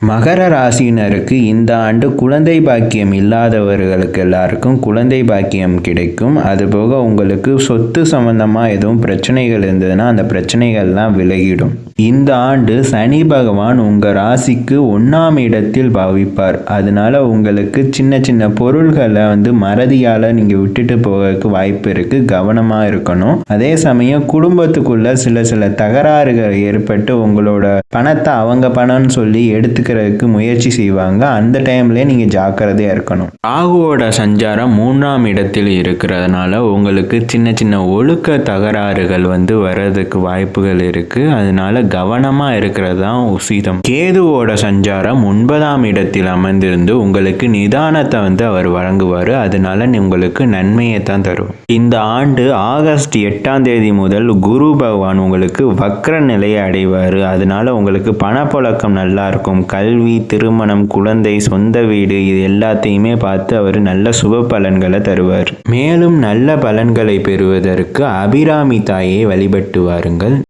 மகர ராசியினருக்கு இந்த ஆண்டு குழந்தை பாக்கியம் இல்லாதவர்களுக்கு எல்லாருக்கும் குழந்தை பாக்கியம் கிடைக்கும். அதுபோக உங்களுக்கு சொத்து சம்பந்தமாக எதுவும் பிரச்சனைகள் இருந்ததுன்னா அந்த பிரச்சனைகள்லாம் விலகிடும். இந்த ஆண்டு சனி பகவான் உங்கள் ராசிக்கு 1ஆம் இடத்தில் பாவிப்பார். அதனால உங்களுக்கு சின்ன சின்ன பொருள்களை மறதியால் நீங்கள் விட்டுட்டு போகிறதுக்கு வாய்ப்பு இருக்குது. கவனமாக இருக்கணும். அதே சமயம் குடும்பத்துக்குள்ள சில தகராறுகள் ஏற்பட்டு உங்களோட பணத்தை அவங்க பணம்னு சொல்லி எடுத்துக்கிறதுக்கு முயற்சி செய்வாங்க. அந்த டைம்லேயே நீங்கள் ஜாக்கிரதையாக இருக்கணும். ராகுவோட சஞ்சாரம் 3ஆம் இடத்தில் இருக்கிறதுனால உங்களுக்கு சின்ன சின்ன ஒழுக்க தகராறுகள் வர்றதுக்கு வாய்ப்புகள் இருக்குது. அதனால கவனமாக இருக்கிறது தான் உசிதம். கேதுவோட சஞ்சாரம் 9ஆம் இடத்தில் அமர்ந்திருந்து உங்களுக்கு நிதானத்தை அவர் வழங்குவார். அதனால உங்களுக்கு நன்மையை தான் தரும். இந்த ஆண்டு ஆகஸ்ட் 8ஆம் தேதி முதல் குரு பகவான் உங்களுக்கு வக்ர நிலையை அடைவார். அதனால உங்களுக்கு பணப்புழக்கம் நல்லா இருக்கும். கல்வி, திருமணம், குழந்தை, சொந்த வீடு இது எல்லாத்தையுமே பார்த்து அவர் நல்ல சுப பலன்களை தருவார். மேலும் நல்ல பலன்களை பெறுவதற்கு அபிராமி தாயை வழிபட்டு வாருங்கள்.